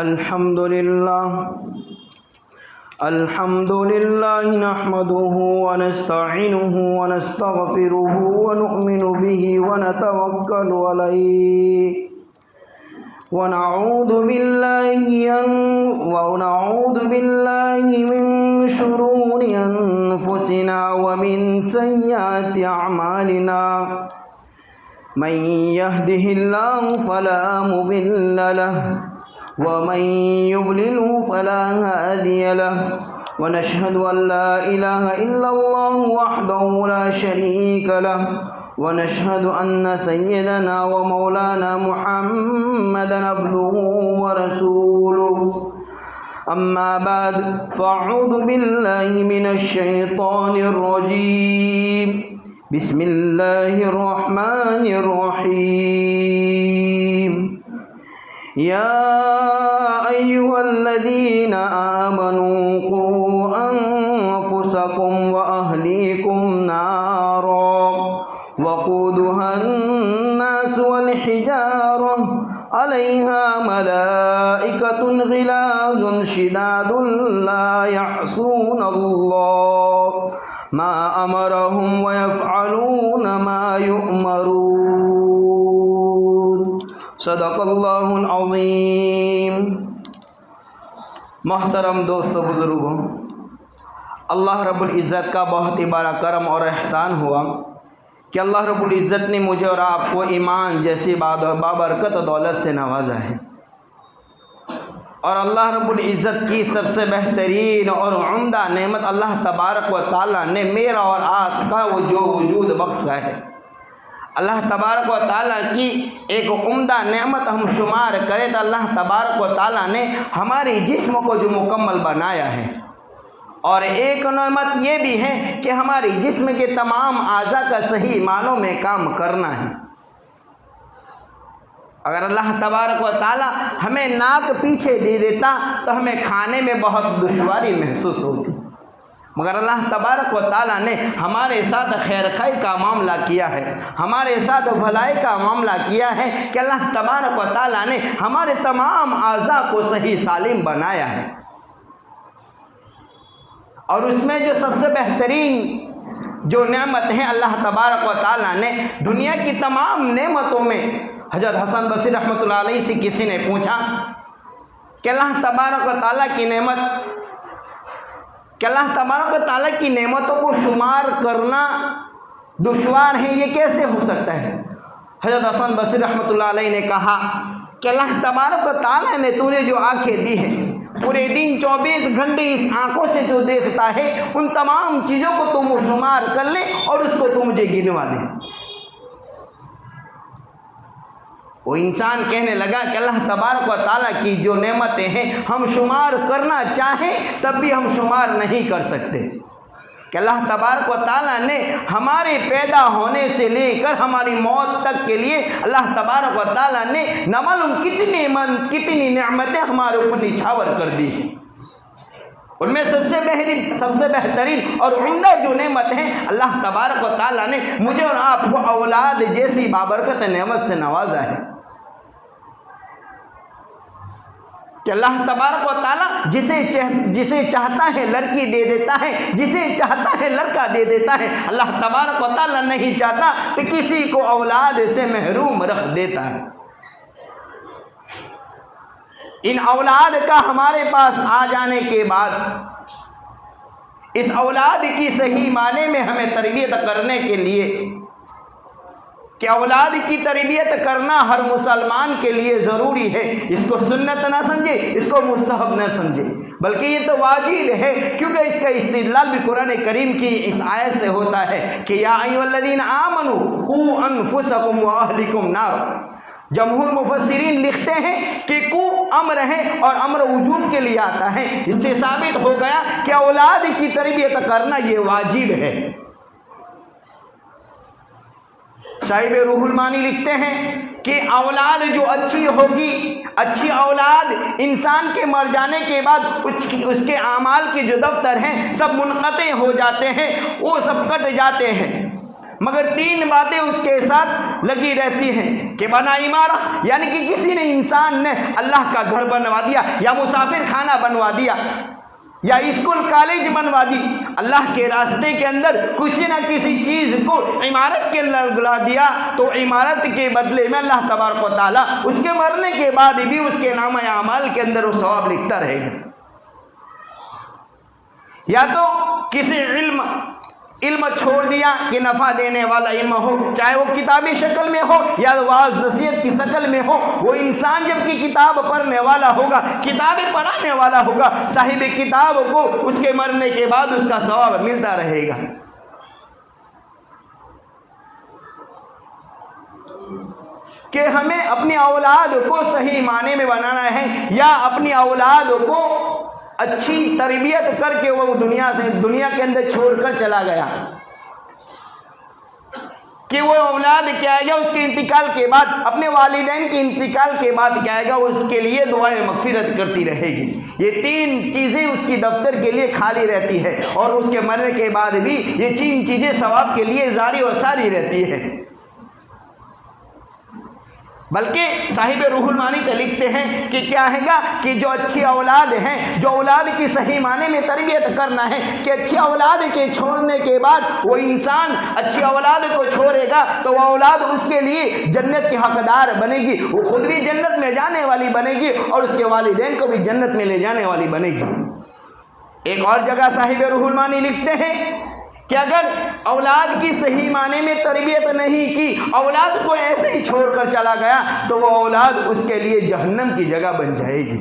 الحمد لله نحمده ونستعينه ونستغفره ونؤمن به ونتوكل عليه ونعوذ بالله من شرور أنفسنا ومن سيئات أعمالنا من يهده الله فلا مضل له ومن يضلله فلا هادي له ونشهد أن لا إله إلا الله وحده لا شريك له ونشهد أن سيدنا ومولانا محمدا عبده ورسوله أما بعد فأعوذ بالله من الشيطان الرجيم بسم الله الرحمن الرحيم يا أيها الذين آمنوا قوا أنفسكم وأهليكم نارا وقودها الناس والحجارة عليها ملائكة غلاظ شداد لا يعصون الله ما أمرهم ويفعلون ما يؤمرون صدق اللہ العظیم۔ محترم دوستو بزرگوں، اللہ رب العزت کا بہت ہی بڑا کرم اور احسان ہوا کہ اللہ رب العزت نے مجھے اور آپ کو ایمان جیسی بابرکت دولت سے نوازا ہے، اور اللہ رب العزت کی سب سے بہترین اور عمدہ نعمت اللہ تبارک و تعالیٰ نے میرا اور آپ کا وہ جو وجود بخشا ہے۔ اللہ تبارک و تعالیٰ کی ایک عمدہ نعمت ہم شمار کریں تو اللہ تبارک و تعالیٰ نے ہمارے جسم کو جو مکمل بنایا ہے، اور ایک نعمت یہ بھی ہے کہ ہمارے جسم کے تمام اعضاء کا صحیح معنوں میں کام کرنا ہے۔ اگر اللہ تبارک و تعالیٰ ہمیں ناک پیچھے دے دیتا تو ہمیں کھانے میں بہت دشواری محسوس ہوتی، مگر اللہ تبارک و تعالیٰ نے ہمارے ساتھ خیر خائی کا معاملہ کیا ہے، ہمارے ساتھ بھلائی کا معاملہ کیا ہے کہ اللہ تبارک و تعالیٰ نے ہمارے تمام اعضاء کو صحیح سالم بنایا ہے۔ اور اس میں جو سب سے بہترین جو نعمت ہے، اللہ تبارک و تعالیٰ نے دنیا کی تمام نعمتوں میں حضرت حسن بصری رحمۃ اللہ علیہ سے کسی نے پوچھا کہ اللہ تبارک و تعالیٰ کی نعمتوں کو شمار کرنا دشوار ہے، یہ کیسے ہو سکتا ہے؟ حضرت حسن بصری رحمۃ اللہ علیہ نے کہا کہ اللہ تبارک و تعالیٰ نے تو نے جو آنکھیں دی ہیں، پورے دن 24 گھنٹے اس آنکھوں سے جو دیکھتا ہے، ان تمام چیزوں کو تم شمار کر لے اور اس کو تم مجھے گنوا دے۔ وہ انسان کہنے لگا کہ اللہ تبارک و تعالیٰ کی جو نعمتیں ہیں ہم شمار کرنا چاہیں تب بھی ہم شمار نہیں کر سکتے، کہ اللہ تبارک و تعالیٰ نے ہمارے پیدا ہونے سے لے کر ہماری موت تک کے لیے اللہ تبارک و تعالیٰ نے نہ معلوم کتنی نعمتیں ہمارے اوپر نچھاور کر دی ہیں۔ ان میں سب سے بہترین اور عمدہ جو نعمت ہے، اللہ تبارک و تعالیٰ نے مجھے اور آپ کو اولاد جیسی بابرکت نعمت سے نوازا ہے، کہ اللہ تبارک و تعالیٰ جسے چاہتا ہے لڑکی دے دیتا ہے، جسے چاہتا ہے لڑکا دے دیتا ہے۔ اللہ تبارک و تعالیٰ نہیں چاہتا تو کسی کو اولاد سے محروم رکھ دیتا ہے۔ ان اولاد کا ہمارے پاس آ جانے کے بعد اس اولاد کی صحیح معنی میں ہمیں تربیت کرنے کے لیے، کہ اولاد کی تربیت کرنا ہر مسلمان کے لیے ضروری ہے، اس کو سنت نہ سمجھے، اس کو مستحب نہ سمجھے، بلکہ یہ تو واجب ہے، کیونکہ اس کا استدلال بھی قرآن کریم کی اس آیت سے ہوتا ہے کہ یا ایھا الذین آمنوا قوا انفسکم واہلکم نارا۔ جمہور مفسرین لکھتے ہیں کہ کو امر ہے اور امر وجوب کے لیے آتا ہے، اس سے ثابت ہو گیا کہ اولاد کی تربیت کرنا یہ واجب ہے۔ صاحب روح المانی لکھتے ہیں کہ اولاد جو اچھی ہوگی، اچھی اولاد انسان کے مر جانے کے بعد اس کے اعمال کے جو دفتر ہیں سب منقطع ہو جاتے ہیں، وہ سب کٹ جاتے ہیں، مگر 3 باتیں اس کے ساتھ لگی رہتی ہیں کہ بنا عمارہ، یعنی کہ کسی نے انسان نے اللہ کا گھر بنوا دیا، یا مسافر خانہ بنوا دیا، یا اسکول کالج بنوا دی، اللہ کے راستے کے اندر کسی نہ کسی چیز کو عمارت کے اندر لگا دیا، تو عمارت کے بدلے میں اللہ تبارک و تعالیٰ اس کے مرنے کے بعد بھی اس کے نامہ اعمال کے اندر وہ ثواب لکھتا رہے گا۔ یا تو کسی علم چھوڑ دیا کہ نفع دینے والا علم ہو، چاہے وہ کتابی شکل میں ہو یا واعظ نصیحت کی شکل میں ہو، وہ انسان جب کہ کتاب پڑھنے والا ہوگا، کتابیں پڑھانے والا ہوگا، صاحب کتاب کو اس کے مرنے کے بعد اس کا ثواب ملتا رہے گا۔ کہ ہمیں اپنی اولاد کو صحیح معنی میں بنانا ہے، یا اپنی اولاد کو اچھی تربیت کر کے وہ دنیا کے اندر چھوڑ کر چلا گیا، کہ وہ اولاد کیا ہے گا اس کے انتقال کے بعد، اپنے والدین کے انتقال کے بعد کیا ہے گا اس کے لیے دعائیں مغفرت کرتی رہے گی۔ یہ 3 چیزیں اس کی دفتر کے لیے خالی رہتی ہے، اور اس کے مرنے کے بعد بھی یہ 3 چیزیں ثواب کے لیے جاری اور ساری رہتی ہے۔ بلکہ صاحب روح المعانی تو لکھتے ہیں کہ کیا ہے گا کہ جو اچھی اولاد ہیں، جو اولاد کی صحیح معنی میں تربیت کرنا ہے، کہ اچھی اولاد کے چھوڑنے کے بعد وہ انسان اچھی اولاد کو چھوڑے گا تو وہ اولاد اس کے لیے جنت کی حقدار بنے گی، وہ خود بھی جنت میں جانے والی بنے گی اور اس کے والدین کو بھی جنت میں لے جانے والی بنے گی۔ ایک اور جگہ صاحب روح المعانی لکھتے ہیں کہ اگر اولاد کی صحیح معنی میں تربیت نہیں کی، اولاد کو ایسے ہی چھوڑ کر چلا گیا، تو وہ اولاد اس کے لیے جہنم کی جگہ بن جائے گی۔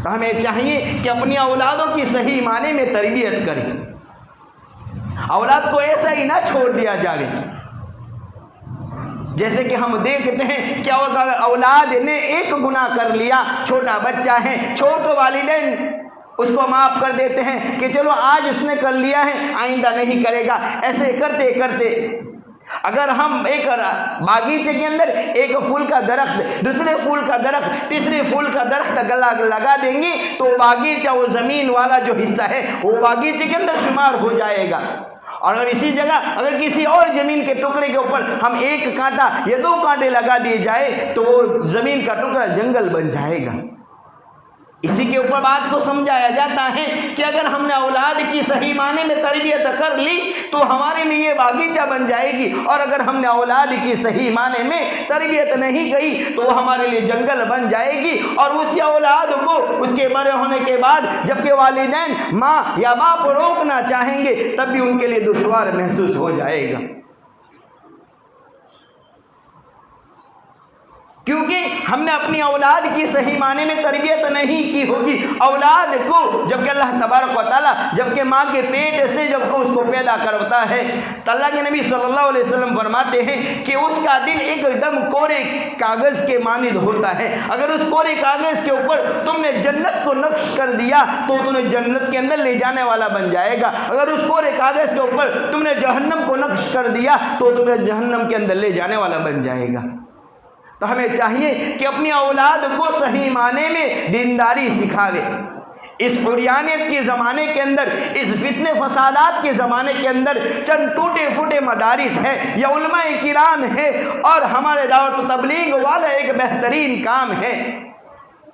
تو ہمیں چاہیے کہ اپنی اولادوں کی صحیح معنی میں تربیت کریں، اولاد کو ایسا ہی نہ چھوڑ دیا جائے۔ جیسے کہ ہم دیکھتے ہیں کہ اگر اولاد نے ایک گناہ کر لیا، چھوٹا بچہ ہے، چھوڑ کر والدین اس کو معاف کر دیتے ہیں کہ چلو آج اس نے کر لیا ہے آئندہ نہیں کرے گا، ایسے کرتے کرتے اگر ہم ایک باغیچے کے اندر ایک پھول کا درخت، دوسرے پھول کا درخت، تیسرے پھول کا درخت لگا دیں گے تو باغیچہ، وہ زمین والا جو حصہ ہے وہ باغیچے کے اندر شمار ہو جائے گا۔ اور اگر اسی جگہ اگر کسی اور زمین کے ٹکڑے کے اوپر ہم 1 کانٹا یا 2 کانٹے لگا دیے جائے تو وہ زمین کا ٹکڑا جنگل بن جائے گا۔ اسی کے اوپر بات کو سمجھایا جاتا ہے کہ اگر ہم نے اولاد کی صحیح معنی میں تربیت کر لی تو ہمارے لیے باغیچہ بن جائے گی، اور اگر ہم نے اولاد کی صحیح معنی میں تربیت نہیں کی تو وہ ہمارے لیے جنگل بن جائے گی، اور اسی اولاد کو اس کے بڑے ہونے کے بعد جبکہ والدین ماں یا باپ روکنا چاہیں گے تب بھی ان کے لیے دشوار محسوس ہو جائے گا، کیونکہ ہم نے اپنی اولاد کی صحیح معنی میں تربیت نہیں کی ہوگی۔ اولاد کو جبکہ اللہ تبارک و تعالیٰ جبکہ ماں کے پیٹ سے جب کو اس کو پیدا کرتا ہے تو اللہ کے نبی صلی اللہ علیہ وسلم فرماتے ہیں کہ اس کا دل ایک دم کورے کاغذ کے مانند ہوتا ہے، اگر اس کورے کاغذ کے اوپر تم نے جنت کو نقش کر دیا تو تمہیں جنت کے اندر لے جانے والا بن جائے گا، اگر اس کورے کاغذ کے اوپر تم نے جہنم کو نقش کر دیا تو تمہیں جہنم کے اندر لے جانے والا بن جائے گا۔ تو ہمیں چاہیے کہ اپنی اولاد کو صحیح معنی میں دینداری سکھاوے۔ اس عریانیت کے زمانے کے اندر، اس فتنے فسادات کے زمانے کے اندر چند ٹوٹے پھوٹے مدارس ہے یا علماء کرام ہے، اور ہمارے دعوت و تبلیغ والا ایک بہترین کام ہے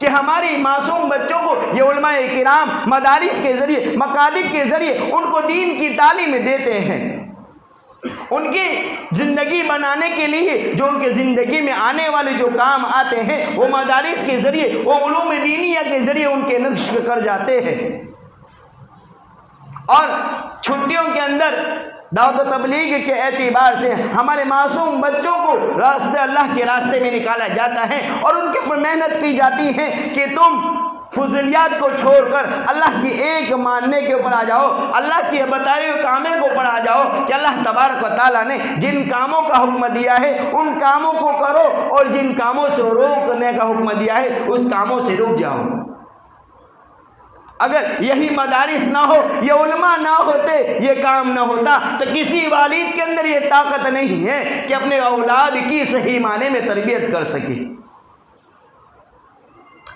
کہ ہماری معصوم بچوں کو یہ علماء کرام مدارس کے ذریعے، مکاتب کے ذریعے ان کو دین کی تعلیم دیتے ہیں، ان کی زندگی بنانے کے لیے جو ان کے زندگی میں آنے والے جو کام آتے ہیں وہ مدارس کے ذریعے، وہ علوم دینیہ کے ذریعے ان کے نقش کر جاتے ہیں۔ اور چھٹیوں کے اندر دعوت و تبلیغ کے اعتبار سے ہمارے معصوم بچوں کو راستے اللہ کے راستے میں نکالا جاتا ہے، اور ان کے اوپر محنت کی جاتی ہے کہ تم فضولیات کو چھوڑ کر اللہ کی ایک ماننے کے اوپر آ جاؤ، اللہ کی بتائے ہوئے کاموں کے اوپر آ جاؤ کہ اللہ تبارک و تعالیٰ نے جن کاموں کا حکم دیا ہے ان کاموں کو کرو، اور جن کاموں سے روکنے کا حکم دیا ہے اس کاموں سے رک جاؤ۔ اگر یہی مدارس نہ ہو، یہ علماء نہ ہوتے، یہ کام نہ ہوتا، تو کسی والد کے اندر یہ طاقت نہیں ہے کہ اپنے اولاد کی صحیح معنی میں تربیت کر سکے۔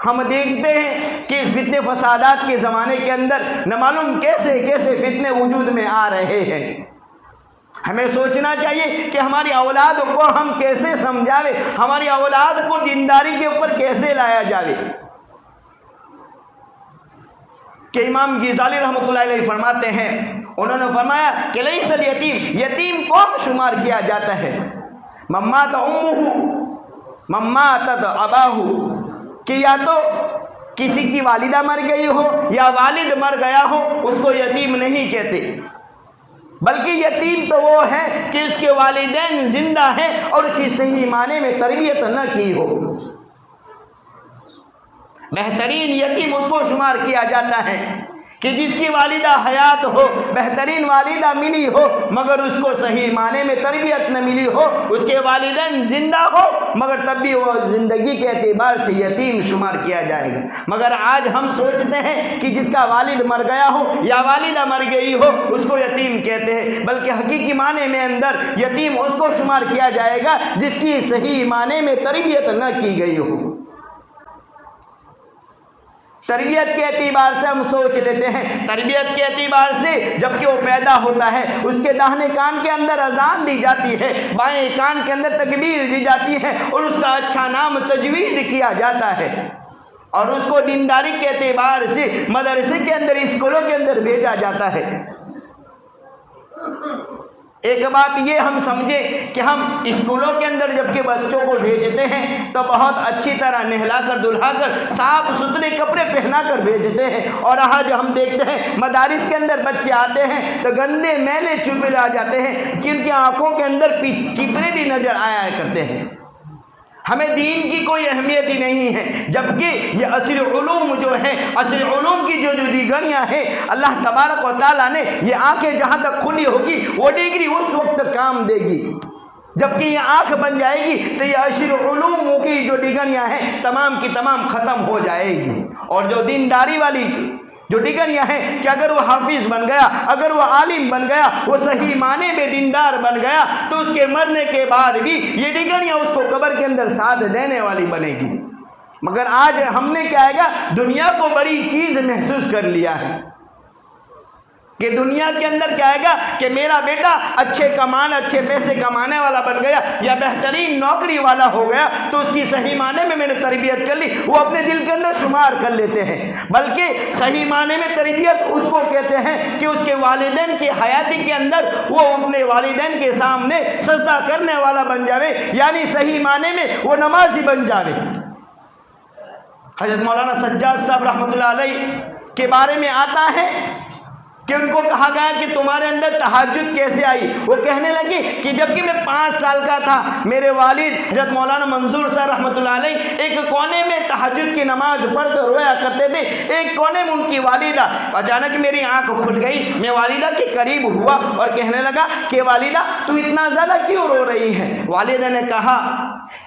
ہم دیکھتے ہیں کہ اس فتنے فسادات کے زمانے کے اندر نہ معلوم کیسے کیسے فتنے وجود میں آ رہے ہیں۔ ہمیں سوچنا چاہیے کہ ہماری اولاد کو ہم کیسے سمجھاوے، ہماری اولاد کو دینداری کے اوپر کیسے لایا جاوے۔ کہ امام غزالی رحمۃ اللہ علیہ فرماتے ہیں، انہوں نے فرمایا کہ لیس الیتیم، یتیم کون شمار کیا جاتا ہے؟ ممات امہ ممات اباہ، کہ یا تو کسی کی والدہ مر گئی ہو یا والد مر گیا ہو، اس کو یتیم نہیں کہتے، بلکہ یتیم تو وہ ہے کہ اس کے والدین زندہ ہیں اور اس کی صحیح معنی میں تربیت نہ کی ہو۔ بہترین یتیم اس کو شمار کیا جاتا ہے کہ جس کی والدہ حیات ہو، بہترین والدہ ملی ہو مگر اس کو صحیح معنی میں تربیت نہ ملی ہو، اس کے والدین زندہ ہو مگر تب بھی وہ زندگی کے اعتبار سے یتیم شمار کیا جائے گا۔ مگر آج ہم سوچتے ہیں کہ جس کا والد مر گیا ہو یا والدہ مر گئی ہو اس کو یتیم کہتے ہیں، بلکہ حقیقی معنی میں اندر یتیم اس کو شمار کیا جائے گا جس کی صحیح معنی میں تربیت نہ کی گئی ہو۔ تربیت کے اعتبار سے ہم سوچ لیتے ہیں، تربیت کے اعتبار سے جب کہ وہ پیدا ہوتا ہے اس کے داہنے کان کے اندر اذان دی جاتی ہے، بائیں کان کے اندر تکبیر دی جاتی ہے اور اس کا اچھا نام تجوید کیا جاتا ہے، اور اس کو دینداری کے اعتبار سے مدرسے کے اندر، اسکولوں کے اندر بھیجا جاتا ہے۔ ایک بات یہ ہم سمجھیں کہ ہم اسکولوں کے اندر جب کہ بچوں کو بھیجتے ہیں تو بہت اچھی طرح نہلا کر دھلا کر صاف ستھرے کپڑے پہنا کر بھیجتے ہیں، اور آج ہم دیکھتے ہیں مدارس کے اندر بچے آتے ہیں تو گندے میلے چپے آ جاتے ہیں، جن کی آنکھوں کے اندر چپرے بھی نظر آیا کرتے ہیں۔ ہمیں دین کی کوئی اہمیت ہی نہیں ہے، جبکہ یہ اصل علوم جو ہے، اصل علوم کی جو ڈگریاں ہیں، اللہ تبارک و تعالیٰ نے یہ آنکھیں جہاں تک کھلی ہوگی وہ ڈگری اس وقت کام دے گی، جبکہ یہ آنکھ بن جائے گی تو یہ اصل علوم کی جو ڈگریاں ہیں تمام کی تمام ختم ہو جائے گی۔ اور جو دینداری والی جو ڈگریاں ہیں کہ اگر وہ حافظ بن گیا، اگر وہ عالم بن گیا، وہ صحیح معنی میں دیندار بن گیا تو اس کے مرنے کے بعد بھی یہ ڈگریاں اس کو قبر کے اندر ساتھ دینے والی بنے گی۔ مگر آج ہم نے کیا ہے دنیا کو بڑی چیز محسوس کر لیا ہے کہ دنیا کے اندر کیا ہے کہ میرا بیٹا اچھے پیسے کمانے والا بن گیا یا بہترین نوکری والا ہو گیا تو اس کی صحیح معنی میں نے تربیت کر لی، وہ اپنے دل کے اندر شمار کر لیتے ہیں، بلکہ صحیح معنی میں تربیت اس کو کہتے ہیں کہ اس کے والدین کی حیاتی کے اندر وہ اپنے والدین کے سامنے سجدہ کرنے والا بن جاوے، یعنی صحیح معنی میں وہ نمازی بن جاوے۔ حضرت مولانا سجاد صاحب رحمۃ اللہ علیہ کے بارے میں آتا ہے کہ ان کو کہا گیا کہ تمہارے اندر تہجد کیسے آئی؟ وہ کہنے لگے کہ جب کہ میں 5 سال کا تھا میرے والد حضرت مولانا منظور صاحب رحمۃ اللہ علیہ ایک کونے میں تہجد کی نماز پڑھ کر رویا کرتے تھے، ایک کونے میں ان کی والدہ، اچانک میری آنکھ کھل گئی، میں والدہ کے قریب ہوا اور کہنے لگا کہ والدہ تو اتنا زیادہ کیوں رو رہی ہے؟ والدہ نے کہا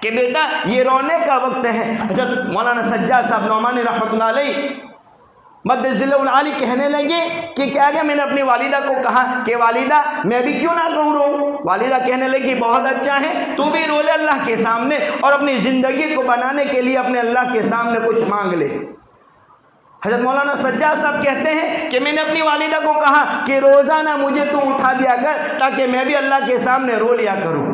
کہ بیٹا یہ رونے کا وقت ہے۔ حضرت مولانا سجاد صاحب نعمانی رحمۃ اللہ علیہ مد ذلہ العالی کہنے لگے کہ کیا گیا، میں نے اپنی والدہ کو کہا کہ والدہ میں بھی کیوں نہ رو۔ والدہ کہنے لگی بہت اچھا ہے، تو بھی رو لے اللہ کے سامنے اور اپنی زندگی کو بنانے کے لیے اپنے اللہ کے سامنے کچھ مانگ لے۔ حضرت مولانا سجاد صاحب کہتے ہیں کہ میں نے اپنی والدہ کو کہا کہ روزانہ مجھے تو اٹھا دیا کر تاکہ میں بھی اللہ کے سامنے رو لیا کروں۔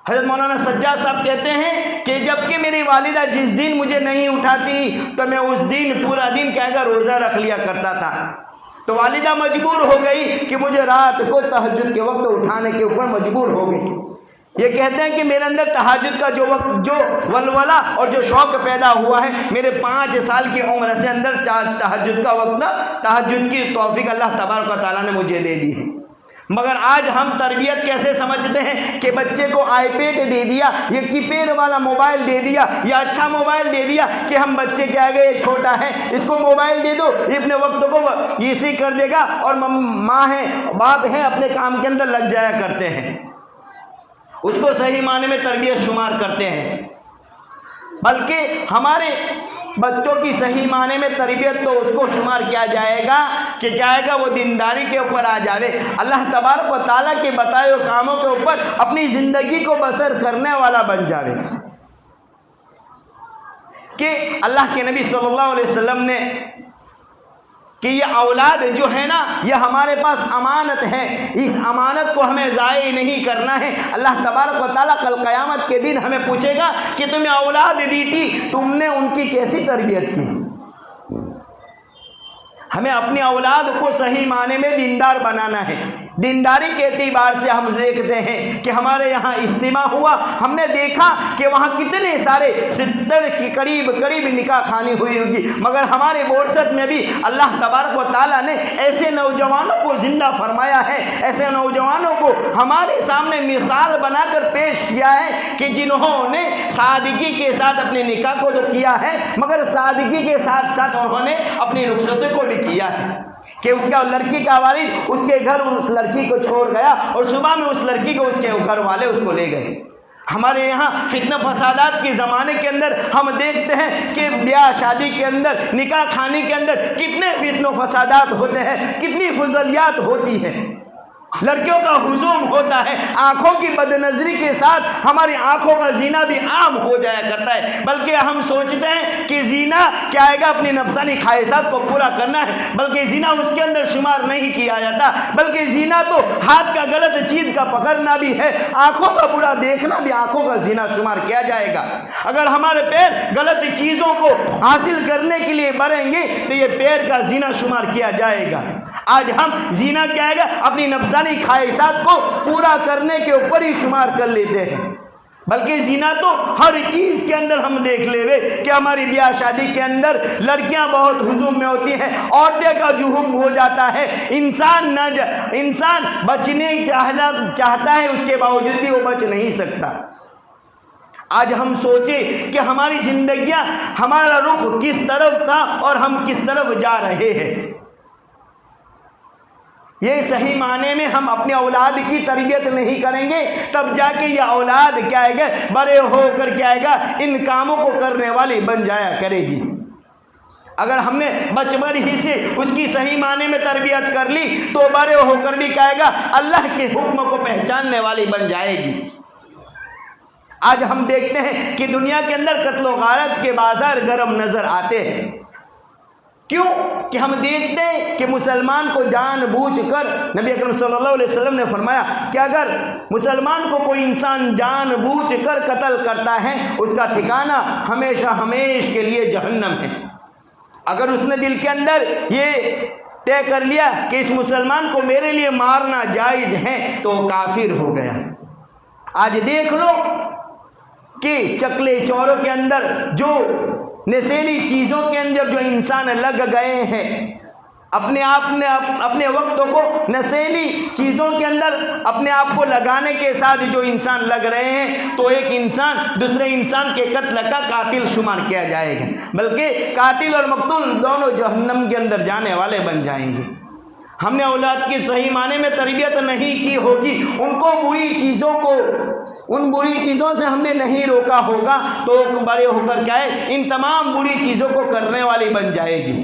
حضرت مولانا سجاد صاحب کہتے ہیں کہ جب کہ میری والدہ جس دن مجھے نہیں اٹھاتی تو میں اس دن پورا دن روزہ رکھ لیا کرتا تھا، تو والدہ مجبور ہو گئی کہ مجھے رات کو تہجد کے وقت اٹھانے کے اوپر مجبور ہو گئی۔ یہ کہتے ہیں کہ میرے اندر تہجد کا جو ولولہ اور جو شوق پیدا ہوا ہے میرے 5 سال کی عمر سے اندر تہجد کا وقت، تہجد کی توفیق اللہ تبارک و تعالیٰ نے مجھے دے دی ہے۔ مگر آج ہم تربیت کیسے سمجھتے ہیں کہ بچے کو آئی پیڈ دے دیا، یہ کی پیڈ والا موبائل دے دیا یا اچھا موبائل دے دیا کہ ہم بچے کے آگے یہ چھوٹا ہے اس کو موبائل دے دو، یہ اپنے وقت کو اسی کر دے گا اور ماں ہے باپ ہے اپنے کام کے اندر لگ جایا کرتے ہیں، اس کو صحیح معنی میں تربیت شمار کرتے ہیں۔ بلکہ ہمارے بچوں کی صحیح معنی میں تربیت تو اس کو شمار کیا جائے گا کہ کیا ہے گا وہ دینداری کے اوپر آ جاوے، اللہ تبارک و تعالیٰ کے بتائے ہوئے کاموں کے اوپر اپنی زندگی کو بسر کرنے والا بن جاوے۔ کہ اللہ کے نبی صلی اللہ علیہ وسلم نے کہ یہ اولاد جو ہے نا یہ ہمارے پاس امانت ہے، اس امانت کو ہمیں ضائع نہیں کرنا ہے۔ اللہ تبارک و تعالیٰ کل قیامت کے دن ہمیں پوچھے گا کہ تمہیں اولاد دی تھی، تم نے ان کی کیسی تربیت کی۔ ہمیں اپنی اولاد کو صحیح معنی میں دیندار بنانا ہے۔ دینداری کے اعتبار سے ہم دیکھتے ہیں کہ ہمارے یہاں اجتماع ہوا، ہم نے دیکھا کہ وہاں کتنے سارے 70 کے قریب نکاح خوانی ہوئی ہوگی، مگر ہمارے بورسط میں بھی اللہ تبارک و تعالیٰ نے ایسے نوجوانوں کو زندہ فرمایا ہے، ایسے نوجوانوں کو ہمارے سامنے مثال بنا کر پیش کیا ہے کہ جنہوں نے سادگی کے ساتھ اپنے نکاح کو جو کیا ہے، مگر سادگی کے ساتھ ساتھ انہوں نے اپنی رخصتی کو بھی کیا ہے کہ اس کا لڑکی کا والد اس کے گھر اس لڑکی کو چھوڑ گیا اور صبح میں اس لڑکی کو اس کے گھر والے اس کو لے گئے۔ ہمارے یہاں فتنہ فسادات کے زمانے کے اندر ہم دیکھتے ہیں کہ بیاہ شادی کے اندر، نکاح خانی کے اندر کتنے فتنہ فسادات ہوتے ہیں، کتنی فضولیات ہوتی ہیں، لڑکیوں کا ہجوم ہوتا ہے، آنکھوں کی بد نظری کے ساتھ ہماری آنکھوں کا زنا بھی عام ہو جایا کرتا ہے، بلکہ ہم سوچتے ہیں کہ زنا کیا آئے گا، اپنی نفسانی خواہشات کو پورا کرنا ہے، بلکہ زنا اس کے اندر شمار نہیں کیا جاتا، بلکہ زنا تو ہاتھ کا غلط چیز کا پکڑنا بھی ہے، آنکھوں کا برا دیکھنا بھی آنکھوں کا زنا شمار کیا جائے گا۔ اگر ہمارے پیر غلط چیزوں کو حاصل کرنے کے لیے بڑھیں گے تو یہ پیر کا زنا شمار کیا جائے گا۔ آج ہم زنا کیا ہے گا، اپنی نفسانی خواہشات کو پورا کرنے کے اوپر ہی شمار کر لیتے ہیں، بلکہ زنا تو ہر چیز کے اندر ہم دیکھ لے کہ ہماری بیاہ شادی کے اندر لڑکیاں بہت ہجوم میں ہوتی ہیں، عورتیں کا ہجوم ہو جاتا ہے، انسان بچنے چاہتا ہے، اس کے باوجود بھی وہ بچ نہیں سکتا۔ آج ہم سوچیں کہ ہماری زندگیاں، ہمارا رخ کس طرف تھا اور ہم کس طرف جا رہے ہیں۔ یہ صحیح معنی میں ہم اپنے اولاد کی تربیت نہیں کریں گے، تب جا کے یہ اولاد کیا ہے گا، بڑے ہو کر کیا ہے گا، ان کاموں کو کرنے والی بن جایا کرے گی۔ اگر ہم نے بچپن ہی سے اس کی صحیح معنی میں تربیت کر لی تو بڑے ہو کر بھی کہے گا اللہ کے حکم کو پہچاننے والی بن جائے گی۔ آج ہم دیکھتے ہیں کہ دنیا کے اندر قتل و غارت کے بازار گرم نظر آتے ہیں۔ کیوں کہ ہم دیکھتے ہیں کہ مسلمان کو جان بوجھ کر، نبی اکرم صلی اللہ علیہ وسلم نے فرمایا کہ اگر مسلمان کو کوئی انسان جان بوجھ کر قتل کرتا ہے اس کا ٹھکانہ ہمیشہ ہمیشہ کے لیے جہنم ہے۔ اگر اس نے دل کے اندر یہ طے کر لیا کہ اس مسلمان کو میرے لیے مارنا جائز ہے تو وہ کافر ہو گیا۔ آج دیکھ لو کہ چکلے چوروں کے اندر جو نشیلی چیزوں کے اندر جو انسان لگ گئے ہیں، اپنے وقت کو نشیلی چیزوں کے اندر اپنے آپ کو لگانے کے ساتھ جو انسان لگ رہے ہیں تو ایک انسان دوسرے انسان کے قتل کا قاتل شمار کیا جائے گا، بلکہ قاتل اور مقتول دونوں جہنم کے اندر جانے والے بن جائیں گے۔ ہم نے اولاد کی صحیح معنی میں تربیت نہیں کی ہوگی، ان کو ان بری چیزوں سے ہم نے نہیں روکا ہوگا تو بڑے ہو کر کیا ہے، ان تمام بری چیزوں کو کرنے والی بن جائے گی۔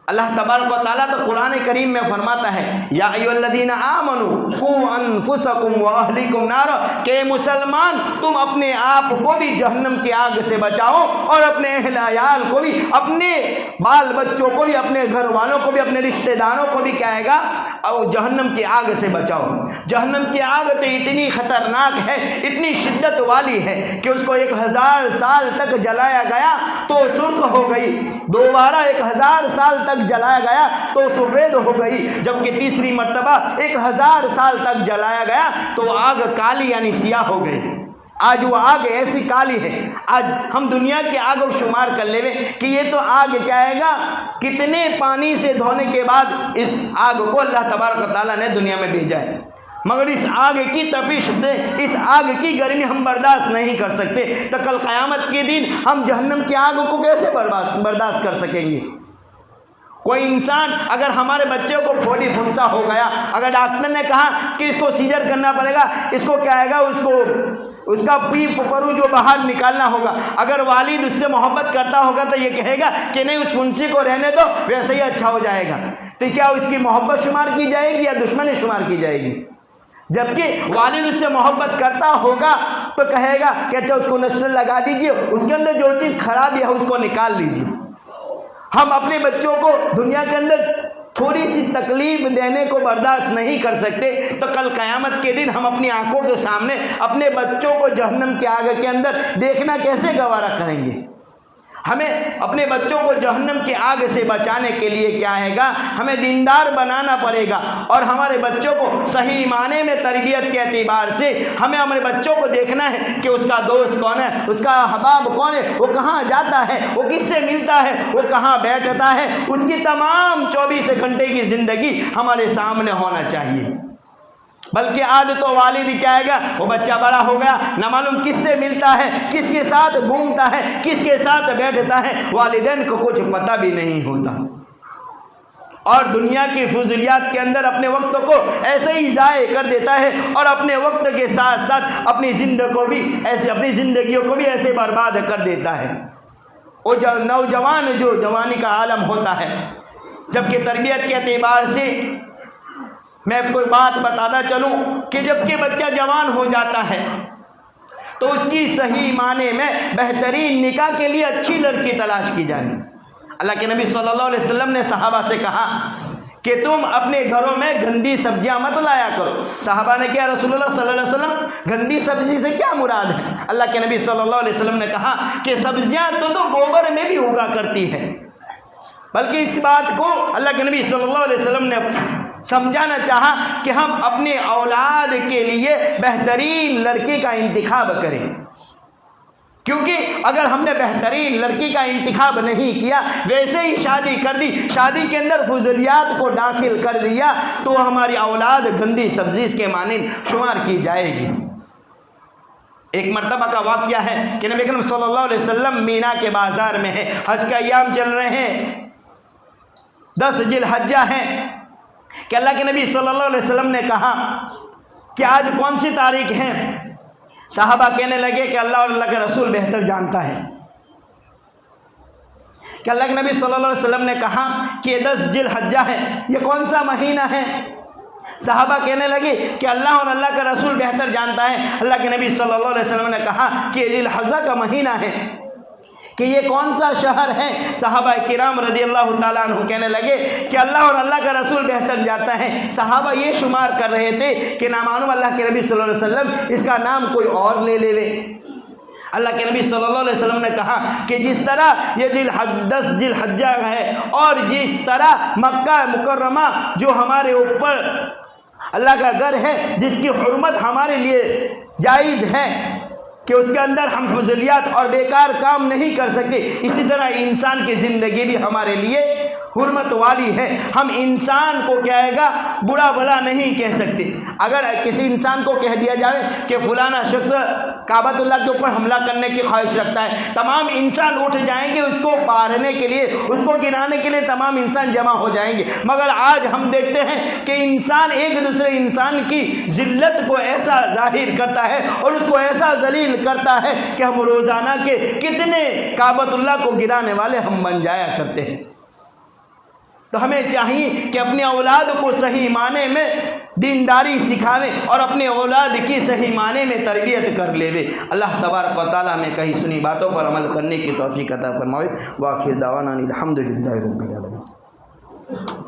اللہ تبارک و تعالیٰ تو قرآن کریم میں فرماتا ہے یا ایھا الذین آمنوا قوا انفسکم واہلیکم نارا، کہ مسلمان تم اپنے آپ کو بھی جہنم کی آگ سے بچاؤ اور اپنے اہل عیال کو بھی، اپنے بال بچوں کو بھی، اپنے گھر والوں کو بھی، اپنے رشتہ داروں کو بھی کیا ہے گا اور جہنم کی آگ سے بچاؤ۔ جہنم کی آگ تو اتنی خطرناک ہے، اتنی شدت والی ہے کہ اس کو 1000 سال تک جلایا گیا تو سرخ ہو گئی، دوبارہ 1000 سال تک جلایا گیا تو سفید ہو گئی، جبکہ تیسری مرتبہ 1000 سال تک جلایا گیا تو آگ کالی یعنی سیاہ ہو گئی۔ آج وہ آگ ایسی کالی ہے، آج ہم دنیا کی آگ کو شمار کر لے کہ یہ تو آگ کیا ہے گا، کتنے پانی سے دھونے کے بعد اس آگ کو اللہ تبارک و تعالیٰ نے دنیا میں بھیجا ہے، مگر اس آگ کی تپش سے، اس آگ کی گرمی ہم برداشت نہیں کر سکتے، تو کل قیامت کے دن ہم جہنم کی آگ کو کیسے برداشت کر سکیں گے؟ کوئی انسان اگر ہمارے بچے کو پھوڑی پھنسا ہو گیا، اگر ڈاکٹر نے کہا کہ اس کو سیجر کرنا پڑے گا، اس کو کیا ہے گا، اس کا پیپ پرو جو باہر نکالنا ہوگا، اگر والد اس سے محبت کرتا ہوگا تو یہ کہے گا کہ نہیں اس پھنسی کو رہنے دو، ویسے ہی اچھا ہو جائے گا، تو کیا اس کی محبت شمار کی جائے گی یا دشمنی شمار کی جائے گی؟ جبکہ والد اس سے محبت کرتا ہوگا تو کہے گا کہ اچھا اس کو نشر لگا دیجئے، اس کے اندر جو چیز خرابی ہے اس کو نکال لیجئے۔ ہم اپنے بچوں کو دنیا کے اندر تھوڑی سی تکلیف دینے کو برداشت نہیں کر سکتے تو کل قیامت کے دن ہم اپنی آنکھوں کے سامنے اپنے بچوں کو جہنم کی آگ کے اندر دیکھنا کیسے گوارا کریں گے؟ ہمیں اپنے بچوں کو جہنم کی آگ سے بچانے کے لیے کیا ہے گا، ہمیں دیندار بنانا پڑے گا، اور ہمارے بچوں کو صحیح معنی میں تربیت کے اعتبار سے ہمیں ہمارے بچوں کو دیکھنا ہے کہ اس کا دوست کون ہے، اس کا احباب کون ہے، وہ کہاں جاتا ہے، وہ کس سے ملتا ہے، وہ کہاں بیٹھتا ہے، اس کی تمام 24 گھنٹے کی زندگی ہمارے سامنے ہونا چاہیے۔ بلکہ آج تو والد کیا ہے گا، وہ بچہ بڑا ہو گیا، نہ معلوم کس سے ملتا ہے، کس کے ساتھ گھومتا ہے، کس کے ساتھ بیٹھتا ہے، والدین کو کچھ پتہ بھی نہیں ہوتا، اور دنیا کی فضولیات کے اندر اپنے وقت کو ایسے ہی ضائع کر دیتا ہے، اور اپنے وقت کے ساتھ ساتھ اپنی زندگیوں کو بھی ایسے برباد کر دیتا ہے۔ وہ نوجوان جو جوانی کا عالم ہوتا ہے، جبکہ تربیت کے اعتبار سے میں کوئی بات بتاتا چلوں کہ جب کہ بچہ جوان ہو جاتا ہے تو اس کی صحیح معنی میں بہترین نکاح کے لیے اچھی لڑکی تلاش کی جائے۔ اللہ کے نبی صلی اللہ علیہ وسلم نے صحابہ سے کہا کہ تم اپنے گھروں میں گندی سبزیاں مت لایا کرو۔ صحابہ نے کہا رسول اللہ صلی اللہ علیہ وسلم گندی سبزی سے کیا مراد ہے؟ اللہ کے نبی صلی اللہ علیہ وسلم نے کہا کہ سبزیاں تو گوبر میں بھی اگا کرتی ہے، بلکہ اس بات کو اللہ کے نبی صلی اللہ علیہ وسلم نے سمجھانا چاہا کہ ہم اپنے اولاد کے لیے بہترین لڑکی کا انتخاب کریں، کیونکہ اگر ہم نے بہترین لڑکی کا انتخاب نہیں کیا، ویسے ہی شادی کر دی، شادی کے اندر فضولیات کو داخل کر دیا، تو ہماری اولاد گندی سبزی کے مانند شمار کی جائے گی۔ ایک مرتبہ کا واقعہ ہے کہ نبی کریم صلی اللہ علیہ وسلم مینا کے بازار میں ہے، حج کا ایام چل رہے ہیں، 10 ذی الحجہ ہیں، کہ اللہ کے نبی صلی اللہ علیہ وسلم نے کہا کہ آج کون سی تاریخ ہے؟ صحابہ کہنے لگے کہ اللہ اور اللہ کے رسول بہتر جانتا ہے۔ کہ اللہ کے نبی صلی اللہ علیہ وسلم نے کہا کہ یہ 10 ذی الحجہ ہے، یہ کون سا مہینہ ہے؟ صحابہ کہنے لگے کہ اللہ اور اللہ کا رسول بہتر جانتا ہے۔ اللہ کے نبی صلی اللہ علیہ وسلم نے کہا کہ یہ ذی الحجہ کا مہینہ ہے، کہ یہ کون سا شہر ہے؟ صحابہ کرام رضی اللہ تعالیٰ عنہ کہنے لگے کہ اللہ اور اللہ کا رسول بہتر جانتا ہے۔ صحابہ یہ شمار کر رہے تھے کہ نامعلوم اللہ کے نبی صلی اللہ علیہ وسلم اس کا نام کوئی اور لے لے۔ اللہ کے نبی صلی اللہ علیہ وسلم نے کہا کہ جس طرح یہ 10 ذی الحجہ ہے، اور جس طرح مکہ مکرمہ جو ہمارے اوپر اللہ کا گھر ہے، جس کی حرمت ہمارے لیے جائز ہے کہ اس کے اندر ہم فضولیات اور بیکار کام نہیں کر سکتے، اسی طرح انسان کی زندگی بھی ہمارے لیے حرمت والی ہے۔ ہم انسان کو کیا ہے گا، برا بھلا نہیں کہہ سکتے۔ اگر کسی انسان کو کہہ دیا جائے کہ فلانا شخص کعبۃ اللہ کے اوپر حملہ کرنے کی خواہش رکھتا ہے، تمام انسان اٹھ جائیں گے اس کو پارنے کے لیے، اس کو گرانے کے لیے تمام انسان جمع ہو جائیں گے۔ مگر آج ہم دیکھتے ہیں کہ انسان ایک دوسرے انسان کی ذلت کو ایسا ظاہر کرتا ہے اور اس کو ایسا ذلیل کرتا ہے کہ ہم روزانہ کے کتنے کعبۃ اللہ کو گرانے والے ہم بن جایا کرتے ہیں۔ تو ہمیں چاہیے کہ اپنے اولاد کو صحیح معنی میں دینداری سکھاویں اور اپنے اولاد کی صحیح معنی میں تربیت کر لے۔ اللہ تبارک و تعالیٰ میں کہیں سنی باتوں پر عمل کرنے کی توفیق عطا فرمائے۔ وآخر دعوانا الحمدللہ رب العالمین۔